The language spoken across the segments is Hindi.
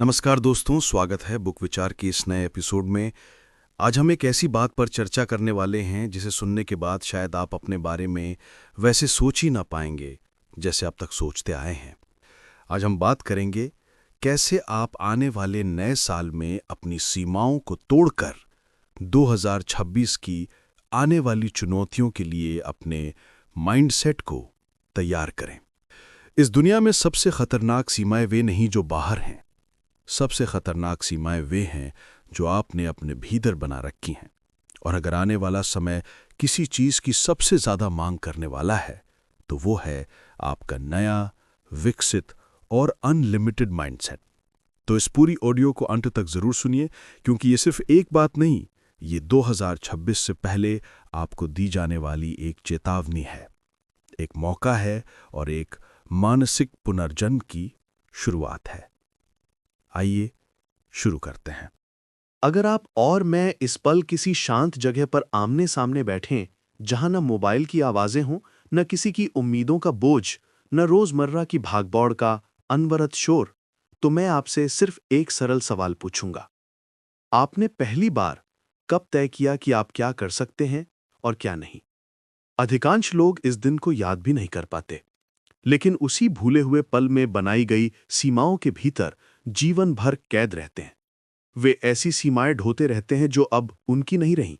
नमस्कार दोस्तों, स्वागत है बुक विचार के इस नए एपिसोड में। आज हम एक ऐसी बात पर चर्चा करने वाले हैं जिसे सुनने के बाद शायद आप अपने बारे में वैसे सोच ही ना पाएंगे जैसे अब तक सोचते आए हैं। आज हम बात करेंगे कैसे आप आने वाले नए साल में अपनी सीमाओं को तोड़कर 2026 की आने वाली चुनौतियों के लिए अपने माइंडसेट को तैयार करें। इस दुनिया में सबसे खतरनाक सीमाएं वे नहीं जो बाहर हैं, सबसे खतरनाक सीमाएं वे हैं जो आपने अपने भीतर बना रखी हैं। और अगर आने वाला समय किसी चीज की सबसे ज्यादा मांग करने वाला है तो वो है आपका नया, विकसित और अनलिमिटेड माइंडसेट। तो इस पूरी ऑडियो को अंत तक जरूर सुनिए, क्योंकि ये सिर्फ एक बात नहीं, ये 2026 से पहले आपको दी जाने वाली एक चेतावनी है, एक मौका है और एक मानसिक पुनर्जन्म की शुरुआत है। आइए शुरू करते हैं। अगर आप और मैं इस पल किसी शांत जगह पर आमने सामने बैठें, जहां न मोबाइल की आवाजें हों, न किसी की उम्मीदों का बोझ, न रोजमर्रा की भागदौड़ का अनवरत शोर, तो मैं आपसे सिर्फ एक सरल सवाल पूछूंगा। आपने पहली बार कब तय किया कि आप क्या कर सकते हैं और क्या नहीं? अधिकांश लोग इस दिन को याद भी नहीं कर पाते, लेकिन उसी भूले हुए पल में बनाई गई सीमाओं के भीतर जीवन भर कैद रहते हैं। वे ऐसी सीमाएं ढोते रहते हैं जो अब उनकी नहीं रहीं।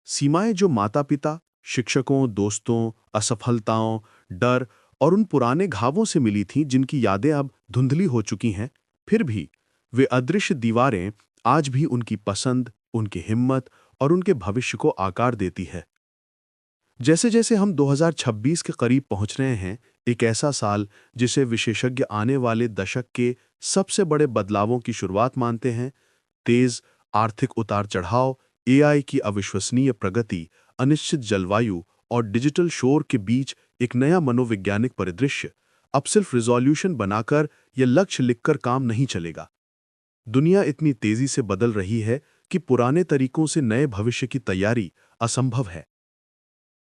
सीमाएं जो माता-पिता, शिक्षकों, दोस्तों, असफलताओं, डर और उन पुराने घावों से मिली थीं जिनकी यादें अब धुंधली हो चुकी हैं। फिर भी वे अदृश्य दीवारें आज भी उनकी पसंद, उनकी हिम्मत और उनके भविष्य को आकार देती है। जैसे जैसे हम 2026 के करीब पहुंच रहे हैं, एक ऐसा साल जिसे विशेषज्ञ आने वाले दशक के सबसे बड़े बदलावों की शुरुआत मानते हैं, तेज आर्थिक उतार-चढ़ाव, एआई की अविश्वसनीय प्रगति, अनिश्चित जलवायु और डिजिटल शोर के बीच एक नया मनोवैज्ञानिक परिदृश्य। अब सिर्फ रिजोल्यूशन बनाकर या लक्ष्य लिखकर काम नहीं चलेगा। दुनिया इतनी तेजी से बदल रही है कि पुराने तरीकों से नए भविष्य की तैयारी असंभव है।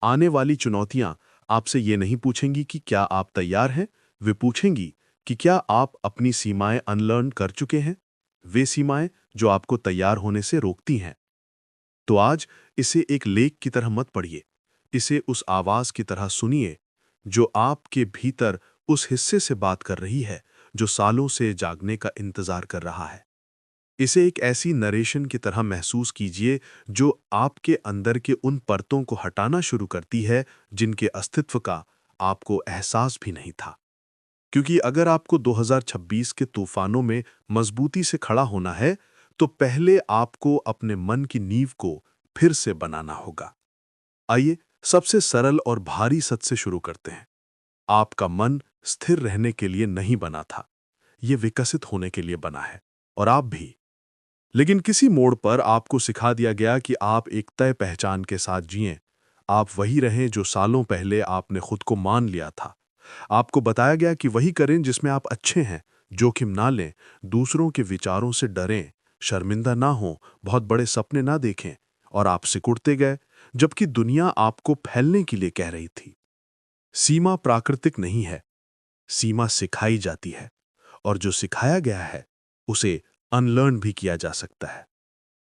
आने वाली चुनौतियां आपसे ये नहीं पूछेंगी कि क्या आप तैयार हैं, वे पूछेंगी कि क्या आप अपनी सीमाएं अनलर्न कर चुके हैं, वे सीमाएं जो आपको तैयार होने से रोकती हैं। तो आज इसे एक लेख की तरह मत पढ़िए, इसे उस आवाज की तरह सुनिए जो आपके भीतर उस हिस्से से बात कर रही है जो सालों से जागने का इंतजार कर रहा है। इसे एक ऐसी नरेशन की तरह महसूस कीजिए जो आपके अंदर के उन परतों को हटाना शुरू करती है जिनके अस्तित्व का आपको एहसास भी नहीं था। क्योंकि अगर आपको 2026 के तूफानों में मजबूती से खड़ा होना है, तो पहले आपको अपने मन की नींव को फिर से बनाना होगा। आइए सबसे सरल और भारी सच से शुरू करते हैं। आपका मन स्थिर रहने के लिए नहीं बना था, यह विकसित होने के लिए बना है, और आप भी। लेकिन किसी मोड़ पर आपको सिखा दिया गया कि आप एक तय पहचान के साथ जिएं। आप वही रहें जो सालों पहले आपने खुद को मान लिया था। आपको बताया गया कि वही करें जिसमें आप अच्छे हैं, जोखिम ना लें, दूसरों के विचारों से डरें, शर्मिंदा ना हों, बहुत बड़े सपने ना देखें, और आप सिकुड़ते गए, जबकि दुनिया आपको फैलने के लिए कह रही थी। सीमा प्राकृतिक नहीं है, सीमा सिखाई जाती है, और जो सिखाया गया है उसे अनलर्न भी किया जा सकता है।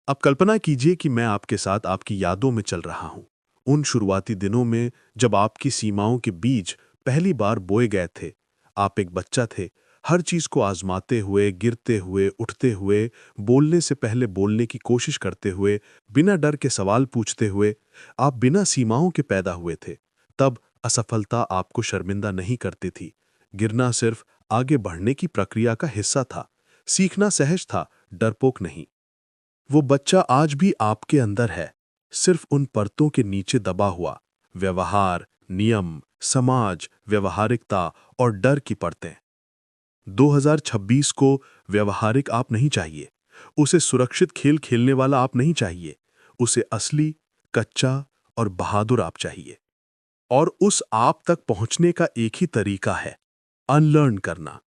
अब कल्पना कीजिए कि मैं आपके साथ आपकी यादों में चल रहा हूं, उन शुरुआती दिनों में जब आपकी सीमाओं के बीज पहली बार बोए गए थे। आप एक बच्चा थे, हर चीज को आजमाते हुए, गिरते हुए, उठते हुए, बोलने से पहले बोलने की कोशिश करते हुए, बिना डर के सवाल पूछते हुए। आप बिना सीमाओं के पैदा हुए थे। तब असफलता आपको शर्मिंदा नहीं करती थी। गिरना सिर्फ आगे बढ़ने की प्रक्रिया का हिस्सा था। सीखना सहज था, डरपोक नहीं। वो बच्चा आज भी आपके अंदर है, सिर्फ उन परतों के नीचे दबा हुआ। व्यवहार, नियम, समाज, व्यवहारिकता और डर की परतें। 2026 को व्यवहारिक आप नहीं चाहिए, उसे सुरक्षित खेल खेलने वाला आप नहीं चाहिए, उसे असली, कच्चा और बहादुर आप चाहिए। और उस आप तक पहुंचने का एक ही तरीका है, अनलर्न करना।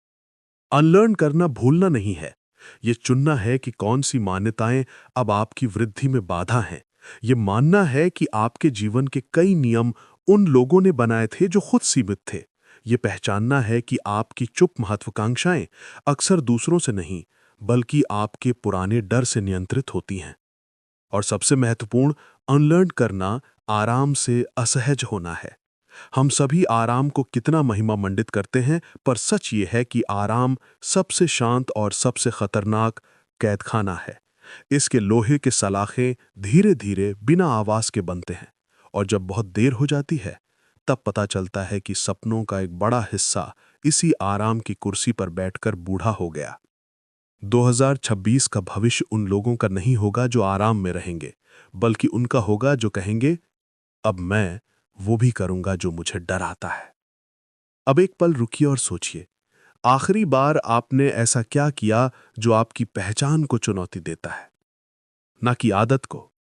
अनलर्न करना भूलना नहीं है, ये चुनना है कि कौन सी मान्यताएं अब आपकी वृद्धि में बाधा हैं। ये मानना है कि आपके जीवन के कई नियम उन लोगों ने बनाए थे जो खुद सीमित थे। ये पहचानना है कि आपकी चुप महत्वाकांक्षाएं अक्सर दूसरों से नहीं, बल्कि आपके पुराने डर से नियंत्रित होती हैं। और सबसे महत्वपूर्ण, अनलर्न करना आराम से असहज होना है। हम सभी आराम को कितना महिमा मंडित करते हैं, पर सच ये है कि आराम सबसे शांत और सबसे खतरनाक कैदखाना है। इसके लोहे के सलाखें धीरे धीरे बिना आवाज के बनते हैं, और जब बहुत देर हो जाती है तब पता चलता है कि सपनों का एक बड़ा हिस्सा इसी आराम की कुर्सी पर बैठकर बूढ़ा हो गया। 2026 का भविष्य उन लोगों का नहीं होगा जो आराम में रहेंगे, बल्कि उनका होगा जो कहेंगे, अब मैं वो भी करूंगा जो मुझे डर आता है। अब एक पल रुकिए और सोचिए, आखिरी बार आपने ऐसा क्या किया जो आपकी पहचान को चुनौती देता है? ना कि आदत को,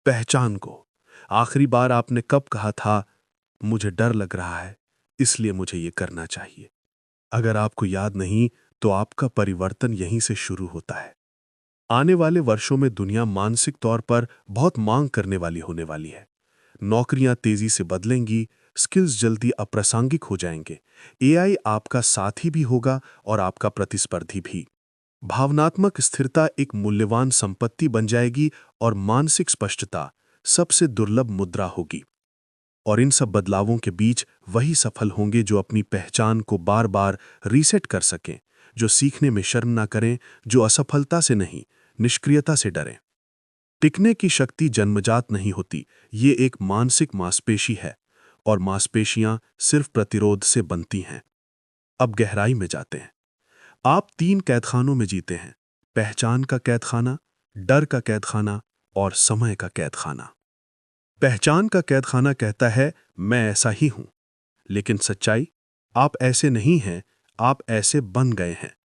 पहचान को। आखिरी बार आपने कब कहा था, मुझे डर लग रहा है, इसलिए मुझे ये करना चाहिए? अगर आपको याद नहीं, तो आपका परिवर्तन यहीं से शुरू होता है। आने वाले वर्षों में दुनिया मानसिक तौर पर बहुत मांग करने वाली होने वाली है। नौकरियां तेजी से बदलेंगी, स्किल्स जल्दी अप्रासंगिक हो जाएंगे, एआई आपका साथी भी होगा और आपका प्रतिस्पर्धी भी। भावनात्मक स्थिरता एक मूल्यवान संपत्ति बन जाएगी और मानसिक स्पष्टता सबसे दुर्लभ मुद्रा होगी। और इन सब बदलावों के बीच वही सफल होंगे जो अपनी पहचान को बार बार रीसेट कर सकें, जो सीखने में शर्म ना करें, जो असफलता से नहीं, निष्क्रियता से डरें। टिकने की शक्ति जन्मजात नहीं होती, ये एक मानसिक मांसपेशी है, और मांसपेशियां सिर्फ प्रतिरोध से बनती हैं। अब गहराई में जाते हैं। आप 3 कैदखानों में जीते हैं: पहचान का कैदखाना, डर का कैदखाना और समय का कैदखाना। पहचान का कैदखाना कहता है, मैं ऐसा ही हूं। लेकिन सच्चाई, आप ऐसे नहीं हैं, आप ऐसे बन गए हैं,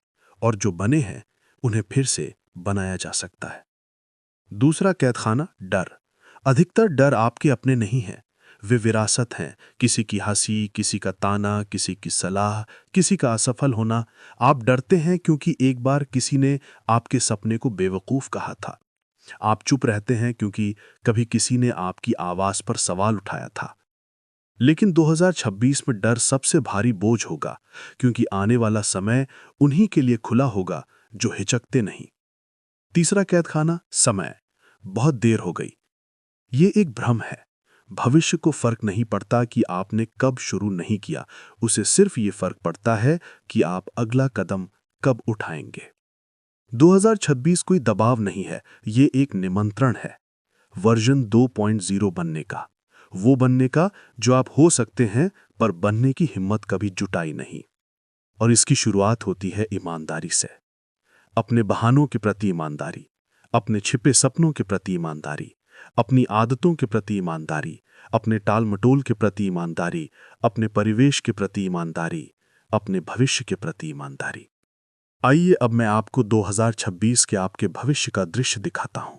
और जो बने हैं उन्हें फिर से बनाया जा सकता है। दूसरा कैदखाना, डर। अधिकतर डर आपके अपने नहीं हैं, वे विरासत हैं। किसी की हंसी, किसी का ताना, किसी की सलाह, किसी का असफल होना। आप डरते हैं क्योंकि एक बार किसी ने आपके सपने को बेवकूफ़ कहा था। आप चुप रहते हैं क्योंकि कभी किसी ने आपकी आवाज़ पर सवाल उठाया था। लेकिन 2026 में डर सबसे भारी बोझ होगा, क्योंकि आने वाला समय उन्हीं के लिए खुला होगा जो हिचकते नहीं। तीसरा कैदखाना, समय। बहुत देर हो गई। ये एक भ्रम है। भविष्य को फर्क नहीं पड़ता कि आपने कब शुरू नहीं किया, उसे सिर्फ ये फर्क पड़ता है कि आप अगला कदम कब उठाएंगे। 2026 कोई दबाव नहीं है, ये एक निमंत्रण है। वर्जन 2.0 बनने का, वो बनने का जो आप हो सकते हैं, पर बनने की हिम्मत कभी जुटाई नहीं। और इसकी शुरुआत होती है ईमानदारी से। अपने बहानों के प्रति ईमानदारी, अपने छिपे सपनों के प्रति ईमानदारी, अपनी आदतों के प्रति ईमानदारी, अपने टाल-मटोल के प्रति ईमानदारी, अपने परिवेश के प्रति ईमानदारी, अपने भविष्य के प्रति ईमानदारी। आइए अब मैं आपको 2026 के आपके भविष्य का दृश्य दिखाता हूं।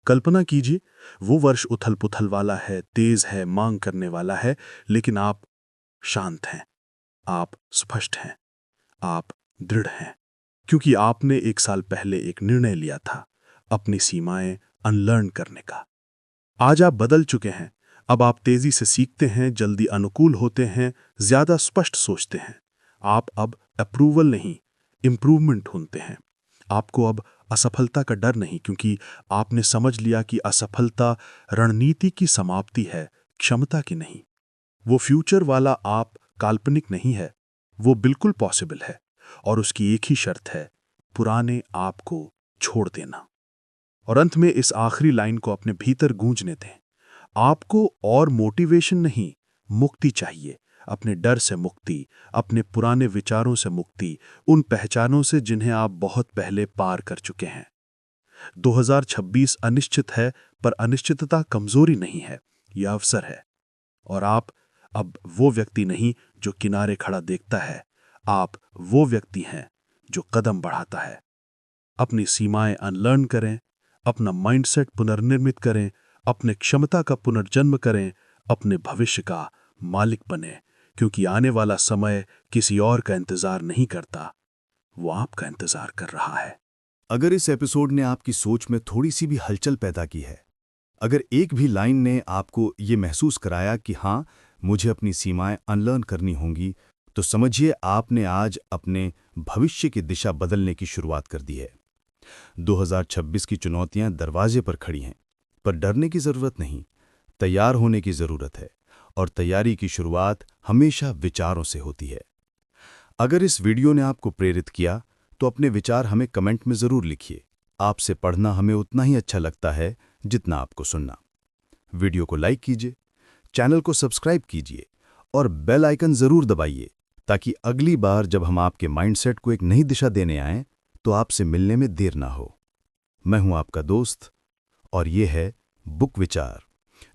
कल्पना कीजिए, वो वर्ष उथल-पुथल वाला है, तेज है, मांग करने वाला है, लेकिन आप शांत हैं, आप स्पष्ट हैं, आप दृढ़ हैं, क्योंकि आपने 1 साल पहले एक निर्णय लिया था, अपनी सीमाएं अनलर्न करने का। आज आप बदल चुके हैं। अब आप तेजी से सीखते हैं, जल्दी अनुकूल होते हैं, ज्यादा स्पष्ट सोचते हैं। आप अब अप्रूवल नहीं, इंप्रूवमेंट ढूंढते हैं। आपको अब असफलता का डर नहीं, क्योंकि आपने समझ लिया कि असफलता रणनीति की समाप्ति है, क्षमता की नहीं। वो फ्यूचर वाला आप काल्पनिक नहीं है, वो बिल्कुल पॉसिबल है, और उसकी एक ही शर्त है, पुराने आप को छोड़ देना। और अंत में इस आखिरी लाइन को अपने भीतर गूंजने दें। आपको और मोटिवेशन नहीं, मुक्ति चाहिए। अपने डर से मुक्ति, अपने पुराने विचारों से मुक्ति, उन पहचानों से जिन्हें आप बहुत पहले पार कर चुके हैं। 2026 अनिश्चित है, पर अनिश्चितता कमजोरी नहीं है, यह अवसर है। और आप अब वो व्यक्ति नहीं जो किनारे खड़ा देखता है, आप वो व्यक्ति हैं जो कदम बढ़ाता है। अपनी सीमाएं अनलर्न करें, अपना माइंडसेट पुनर्निर्मित करें, अपने क्षमता का पुनर्जन्म करें, अपने भविष्य का मालिक बने, क्योंकि आने वाला समय किसी और का इंतजार नहीं करता, वो आपका इंतजार कर रहा है। अगर इस एपिसोड ने आपकी सोच में थोड़ी सी भी हलचल पैदा की है, अगर एक भी लाइन ने आपको ये महसूस कराया कि हाँ, मुझे अपनी सीमाएं अनलर्न करनी होंगी, तो समझिए आपने आज अपने भविष्य की दिशा बदलने की शुरुआत कर दी है। 2026 की चुनौतियां दरवाजे पर खड़ी हैं, पर डरने की जरूरत नहीं, तैयार होने की जरूरत है। और तैयारी की शुरुआत हमेशा विचारों से होती है। अगर इस वीडियो ने आपको प्रेरित किया तो अपने विचार हमें कमेंट में जरूर लिखिए। आपसे पढ़ना हमें उतना ही अच्छा लगता है जितना आपको सुनना। वीडियो को लाइक कीजिए, चैनल को सब्सक्राइब कीजिए और बेल आइकन जरूर दबाइए, ताकि अगली बार जब हम आपके माइंडसेट को एक नई दिशा देने आएं तो आपसे मिलने में देर ना हो। मैं हूं आपका दोस्त और ये है बुक विचार,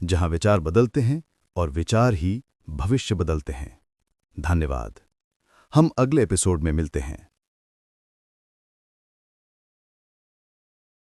जहां विचार बदलते हैं और विचार ही भविष्य बदलते हैं। धन्यवाद। हम अगले एपिसोड में मिलते हैं।